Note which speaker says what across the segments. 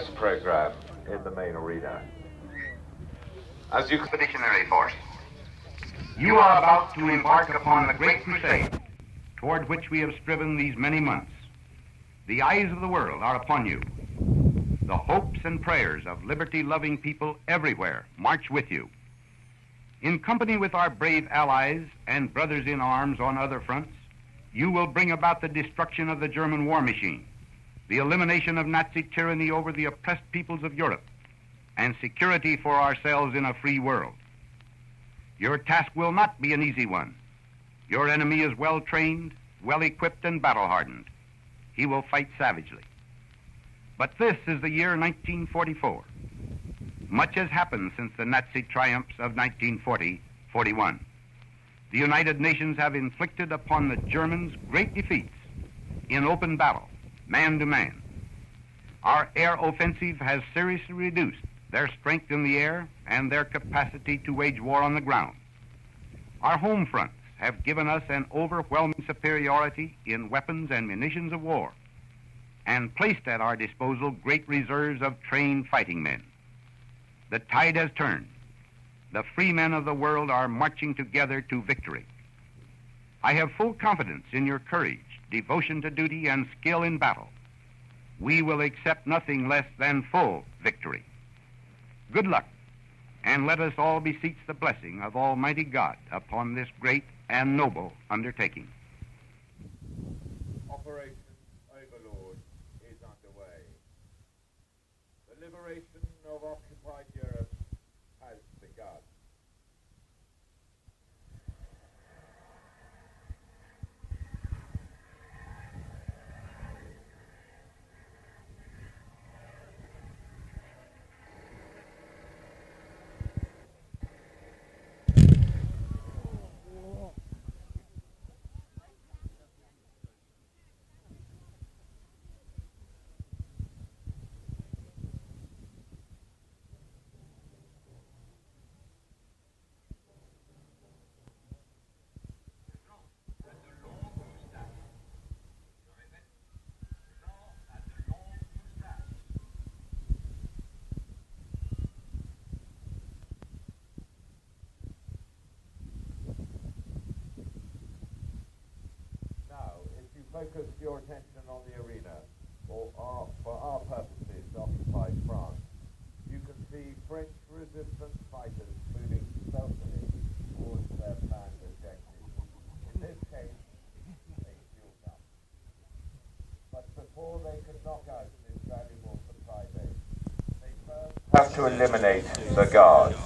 Speaker 1: Tankfest program in the main arena. As you
Speaker 2: Expeditionary Force, you are about to embark upon the great crusade toward which we have striven these many months. The eyes of the world are upon you. The hopes and prayers of liberty-loving people everywhere march with you. In company with our brave allies and brothers in arms on other fronts, you will bring about the destruction of the German war machine, the elimination of Nazi tyranny over the oppressed peoples of Europe, and security for ourselves in a free world. Your task will not be an easy one. Your enemy is well-trained, well-equipped, and battle-hardened. He will fight savagely. But this is the year 1944. Much has happened since the Nazi triumphs of 1940-41. The United Nations have inflicted upon the Germans great defeats in open battle, man to man. Our air offensive has seriously reduced their strength in the air and their capacity to wage war on the ground. Our home fronts have given us an overwhelming superiority in weapons and munitions of war, and placed at our disposal great reserves of trained fighting men. The tide has turned. The free men of the world are marching together to victory. I have full confidence in your courage, devotion to duty, and skill in battle. We will accept nothing less than full victory. Good luck, and let us all beseech the blessing of Almighty God upon this great and noble undertaking.
Speaker 1: Operation Overlord is underway. The liberation of occupied Europe has begun. Focus your attention on the arena, for our purposes, occupied France. You can see French resistance fighters moving stealthily towards their planned objective. In this case, a fuel dump. But before they can knock out this valuable supply base, they first have to eliminate the guards.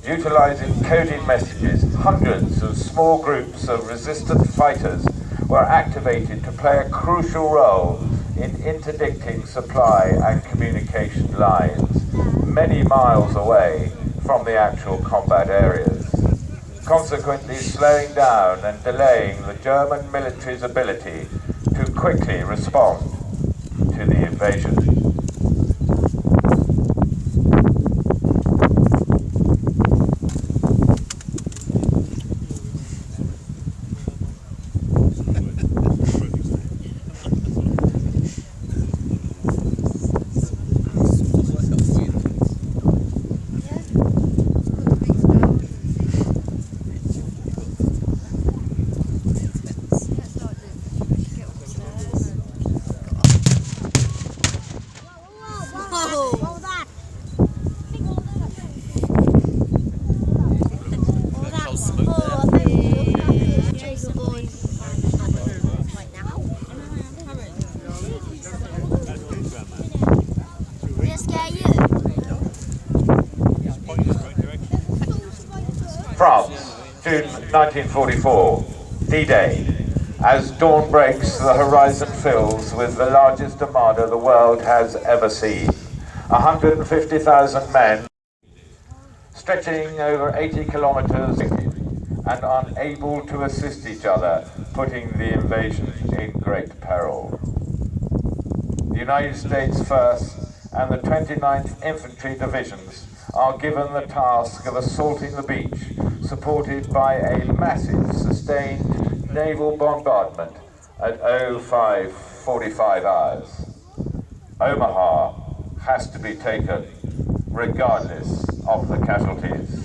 Speaker 1: Utilizing coded messages, hundreds of small groups of resistant fighters were activated to play a crucial role in interdicting supply and communication lines many miles away from the actual combat areas, consequently slowing down and delaying the German military's ability to quickly respond to the invasion. France, June 1944, D-Day. As dawn breaks, the horizon fills with the largest armada the world has ever seen. 150,000 men, stretching over 80 kilometers and unable to assist each other, putting the invasion in great peril. The United States 1st and the 29th Infantry Divisions are given the task of assaulting the beach, supported by a massive sustained naval bombardment at 05:45 hours. Omaha has to be taken regardless of the casualties.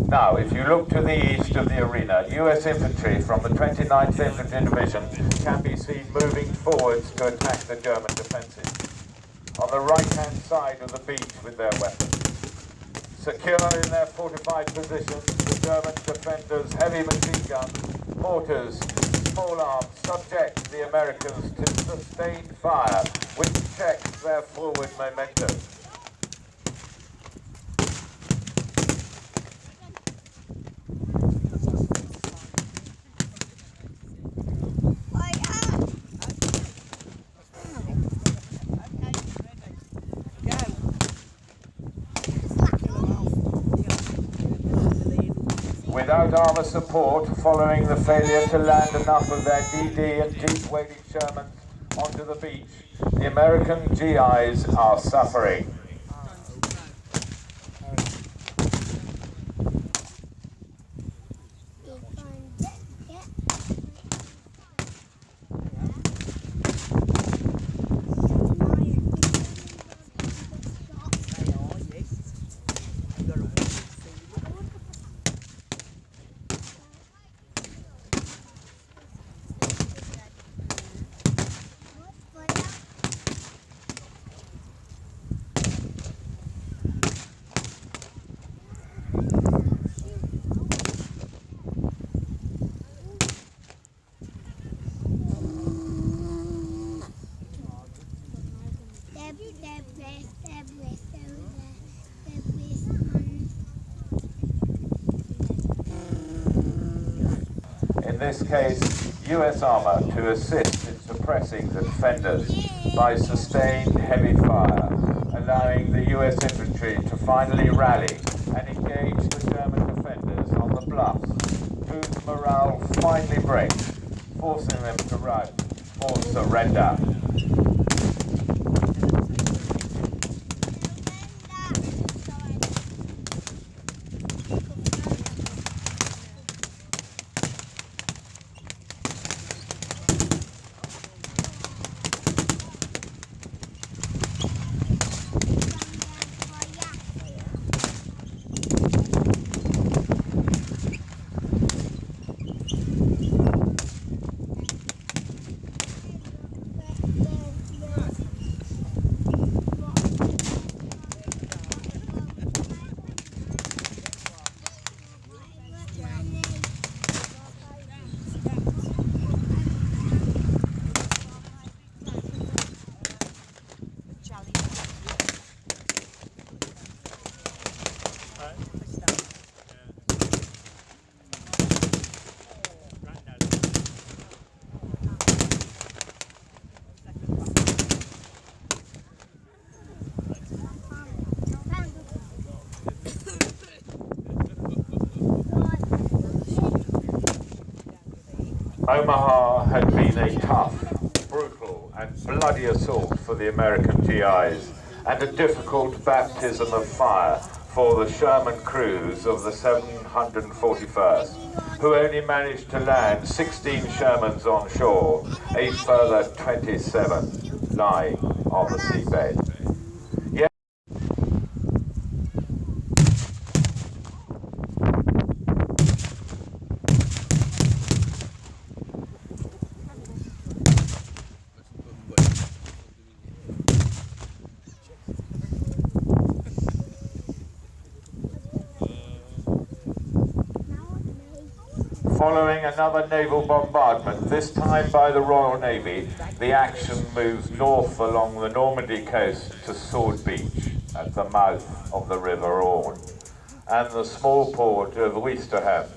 Speaker 1: Now, if you look to the east of the arena, US infantry from the 29th Infantry Division can be seen moving forwards to attack the German defences. On the right-hand side of the beach with their weapons. Secure in their fortified positions, the German defenders' heavy machine guns, mortars, small arms subject the Americans to sustained fire, which checks their forward momentum. Without armour support, following the failure to land enough of their DD and deep-wading Shermans onto the beach, the American GIs are suffering. In this case, US armour to assist in suppressing the defenders by sustained heavy fire, allowing the US infantry to finally rally and engage the German defenders on the bluffs, whose morale finally breaks, forcing them to run or surrender. Omaha had been a tough, brutal and bloody assault for the American GIs and a difficult baptism of fire for the Sherman crews of the 741st, who only managed to land 16 Shermans on shore, a further 27 lying on the seabed. Following another naval bombardment, this time by the Royal Navy, the action moves north along the Normandy coast to Sword Beach at the mouth of the River Orne and the small port of Ouistreham.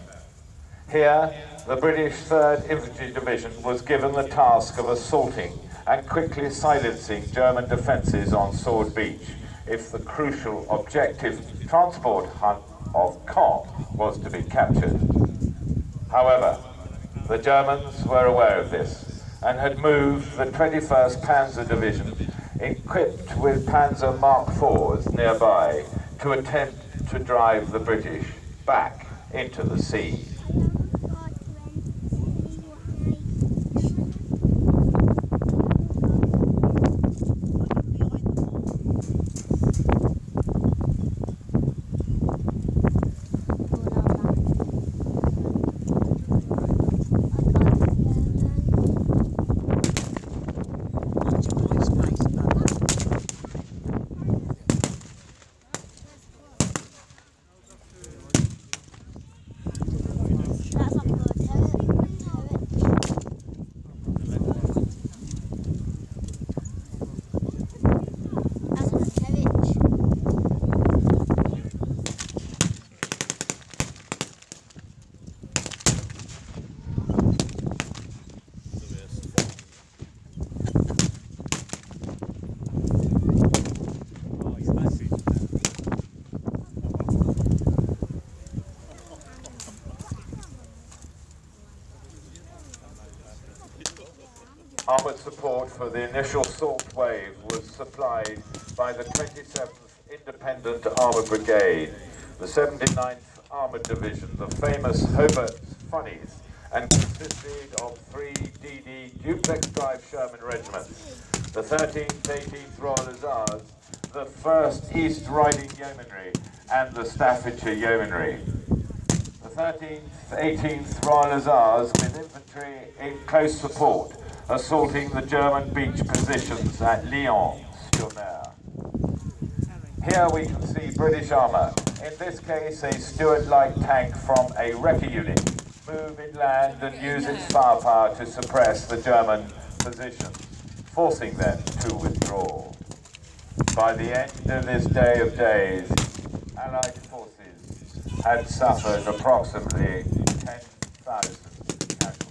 Speaker 1: Here, the British 3rd Infantry Division was given the task of assaulting and quickly silencing German defences on Sword Beach if the crucial objective transport hunt of Caen was to be captured. However, the Germans were aware of this and had moved the 21st Panzer Division, equipped with Panzer Mark IVs nearby, to attempt to drive the British back into the sea. Armoured support for the initial assault wave was supplied by the 27th Independent Armoured Brigade, the 79th Armoured Division, the famous Hobart's Funnies, and consisted of 3 DD duplex drive Sherman regiments, the 13th, 18th Royal Hussars, the 1st East Riding Yeomanry, and the Staffordshire Yeomanry. The 13th, 18th Royal Hussars with infantry in close support, assaulting the German beach positions at Lyons-sur-Mer. Here we can see British armour, in this case a Stuart-like tank from a wrecker unit, move inland and use its firepower to suppress the German positions, forcing them to withdraw. By the end of this day of days, Allied forces had suffered approximately 10,000 casualties.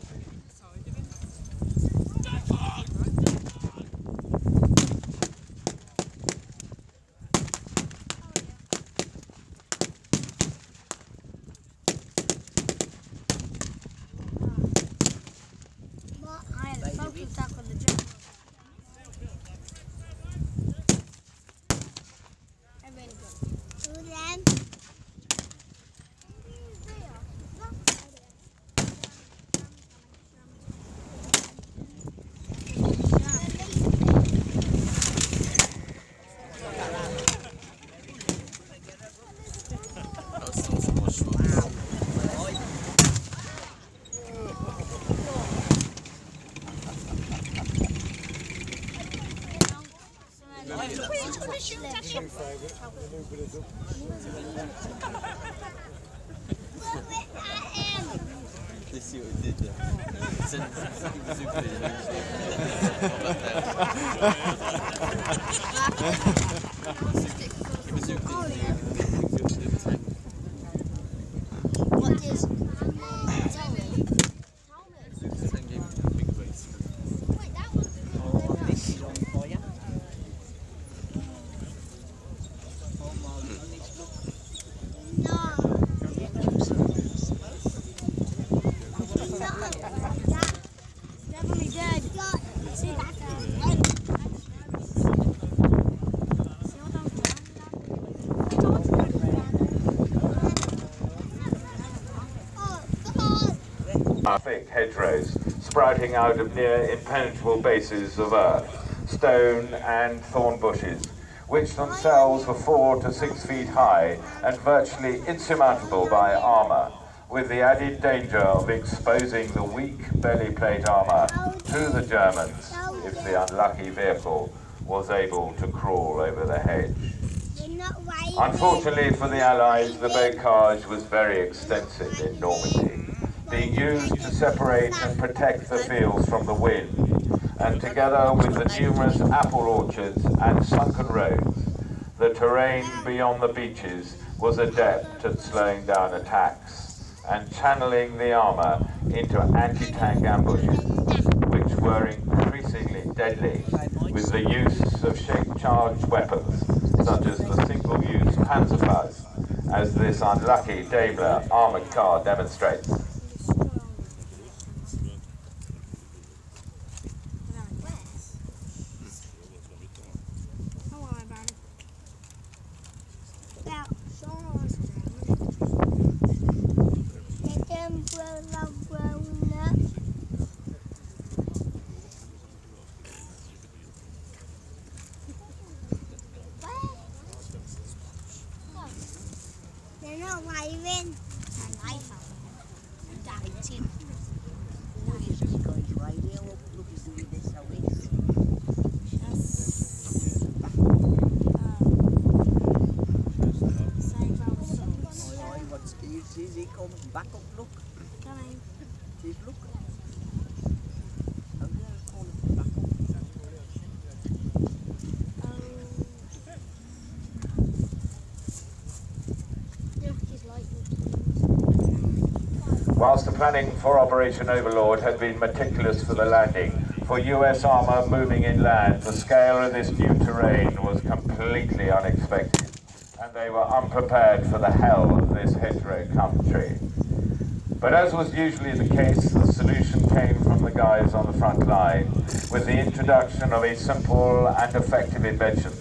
Speaker 3: Let's see what we did there.
Speaker 4: What is
Speaker 1: thick hedgerows sprouting out of near impenetrable bases of earth, stone and thorn bushes, which themselves were 4 to 6 feet high and virtually insurmountable by armour, with the added danger of exposing the weak belly plate armour to the Germans if the unlucky vehicle was able to crawl over the hedge. Unfortunately for the Allies, the barricade was very extensive in Normandy. being used to separate and protect the fields from the wind, and together with the numerous apple orchards and sunken roads, the terrain beyond the beaches was adept at slowing down attacks and channeling the armour into anti-tank ambushes, which were increasingly deadly with the use of shape-charged weapons such as the single-use Panzerfaust, as this unlucky Daimler armoured car demonstrates.
Speaker 4: He comes back up, look. Keep look. I'm going to call him back up.
Speaker 1: Whilst the planning for Operation Overlord had been meticulous for the landing, for US armour moving inland, the scale of this new terrain was completely unexpected, and they were unprepared for the hell of this hedgerow country. But as was usually the case, the solution came from the guys on the front line, with the introduction of a simple and effective invention,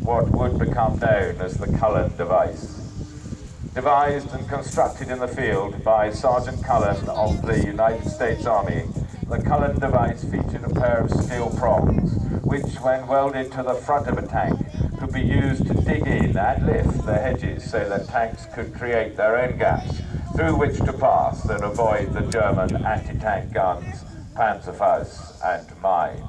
Speaker 1: what would become known as the Cullen device. Devised and constructed in the field by Sergeant Cullen of the United States Army, the Cullen device featured a pair of steel prongs, which, when welded to the front of a tank, could be used to dig in and lift the hedges so that tanks could create their own gaps through which to pass and avoid the German anti-tank guns, Panzerfausts and mines.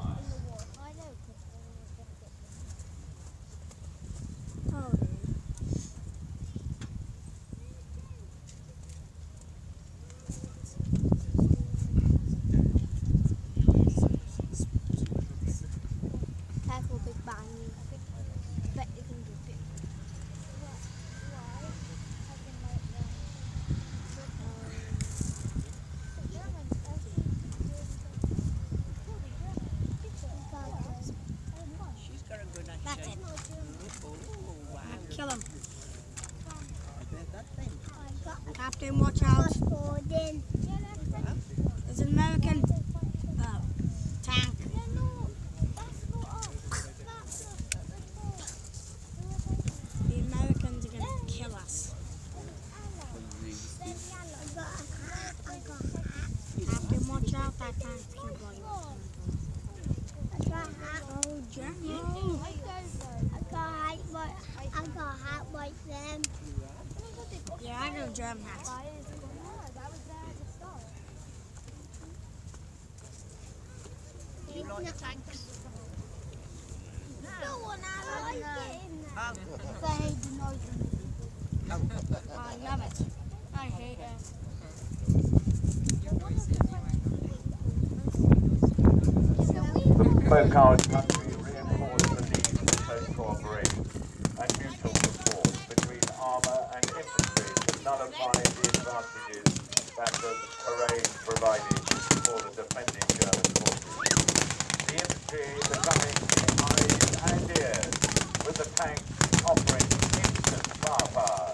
Speaker 5: That's it. Kill him. Captain, watch out. There's an American tank. The Americans are going to kill us. Captain, watch out. That tank's going to blow you up. Oh, General.
Speaker 6: I got hat like them.
Speaker 5: Yeah, I got a German hat.
Speaker 4: You like tanks?
Speaker 6: No one I like it.
Speaker 4: Oh.
Speaker 6: I hate the noise.
Speaker 5: I love it. I hate it.
Speaker 1: The Folk country reinforced the need for close cooperation and mutual support between armour and infantry to nullify the advantages that the terrain provided for the defending German forces. The infantry becoming eyes and ears, with the tanks offering instant firepower.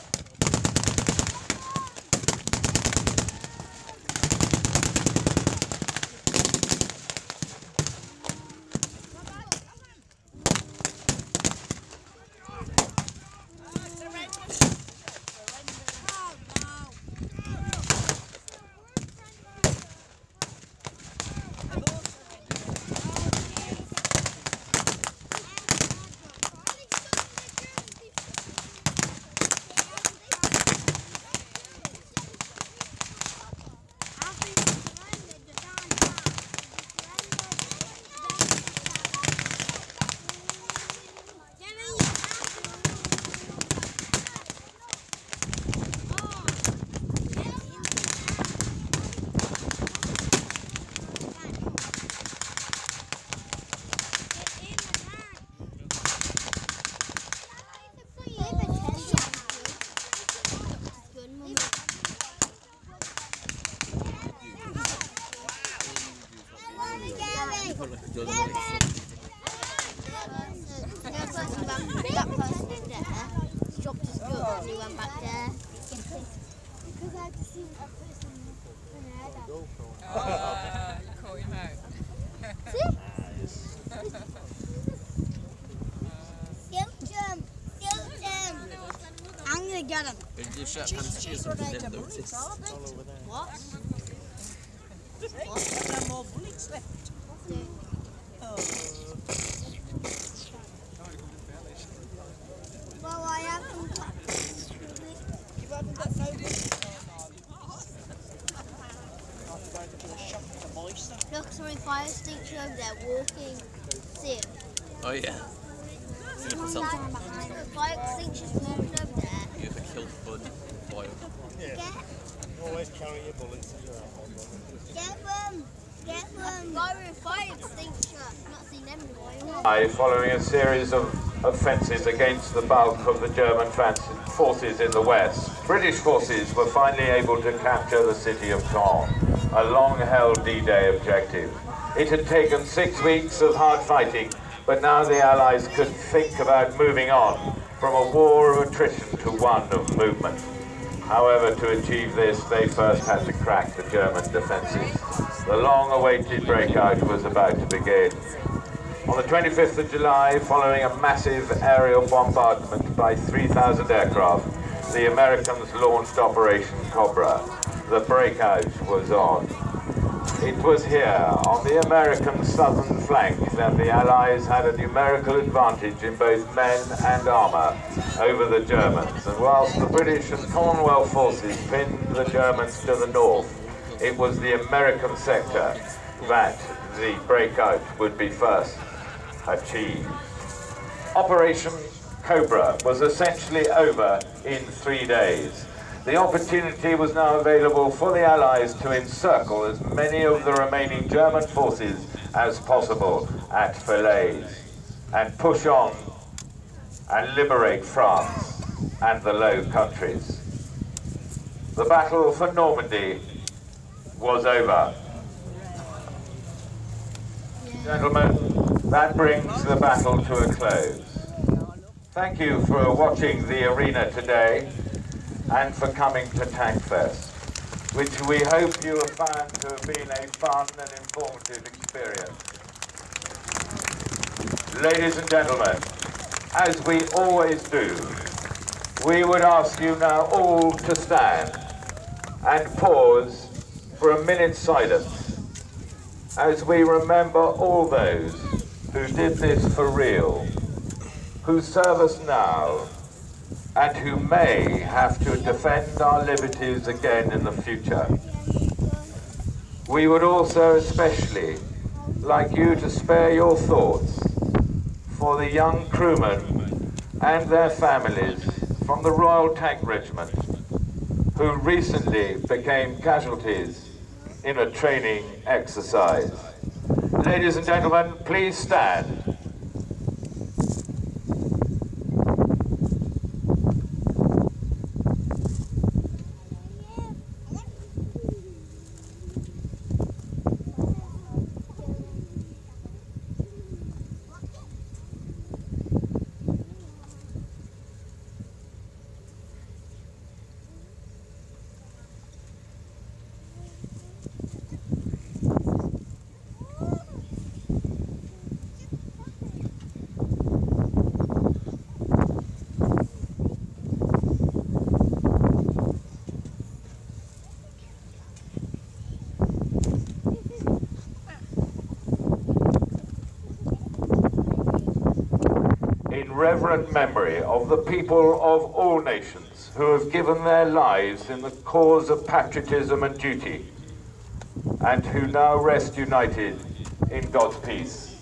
Speaker 6: one back there. Because I had to see a person with her head up.
Speaker 7: You caught him out.
Speaker 6: Don't jump! Don't jump!
Speaker 5: I'm gonna get him.
Speaker 3: You shut hands to yourself and then notice.
Speaker 5: What?
Speaker 4: No more bullets left.
Speaker 6: Well, I haven't got...
Speaker 4: You haven't got no bullets.
Speaker 6: Look, sorry, fire extinguisher over there walking. See him?
Speaker 3: Oh yeah. Seen it myself.
Speaker 6: Fire extinguisher's walking over there.
Speaker 3: You ever killed Bud Boyle?
Speaker 6: Get
Speaker 8: Always carry your bullets in your hand.
Speaker 6: them! Get them! Guy with a fire extinguisher. Not seen them in a while.
Speaker 1: Following a series of offences against the bulk of the German forces in the west, British forces were finally able to capture the city of Caen, a long-held D-Day objective. It had taken 6 weeks of hard fighting, but now the Allies could think about moving on from a war of attrition to one of movement. However, to achieve this, they first had to crack the German defences. The long-awaited breakout was about to begin. On the 25th of July, following a massive aerial bombardment by 3,000 aircraft, the Americans launched Operation Cobra. The breakout was on. It was here, on the American southern flank, that the Allies had a numerical advantage in both men and armour over the Germans, and whilst the British and Commonwealth forces pinned the Germans to the north, it was the American sector that the breakout would be first achieved. Operation Cobra was essentially over in 3 days. The opportunity was now available for the Allies to encircle as many of the remaining German forces as possible at Falaise and push on and liberate France and the Low Countries. The battle for Normandy was over. Gentlemen, that brings the battle to a close. Thank you for watching the arena today and for coming to Tankfest, which we hope you have found to have been a fun and informative experience. Ladies and gentlemen, as we always do, we would ask you now all to stand and pause for a minute's silence as we remember all those who did this for real, who serve us now, and who may have to defend our liberties again in the future. We would also especially like you to spare your thoughts for the young crewmen and their families from the Royal Tank Regiment who recently became casualties in a training exercise. Ladies and gentlemen, please stand. Reverent memory of the people of all nations who have given their lives in the cause of patriotism and duty, and who now rest united in God's peace.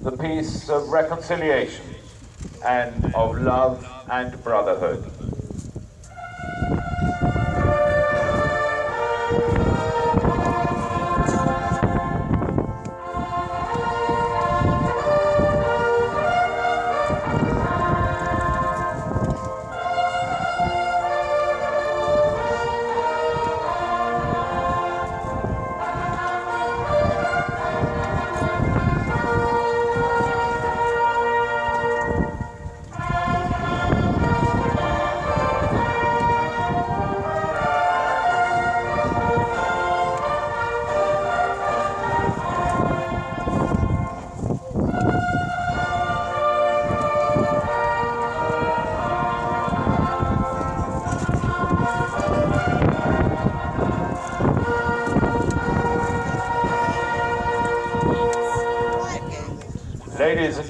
Speaker 1: The peace of reconciliation and of love and brotherhood.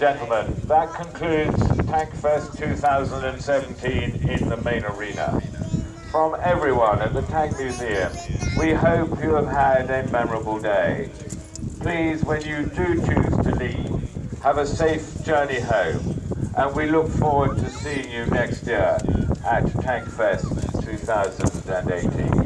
Speaker 1: gentlemen, that concludes Tankfest 2017 in the main arena. From everyone at the Tank Museum, we hope you have had a memorable day. Please, when you do choose to leave, have a safe journey home, and we look forward to seeing you next year at Tankfest 2018.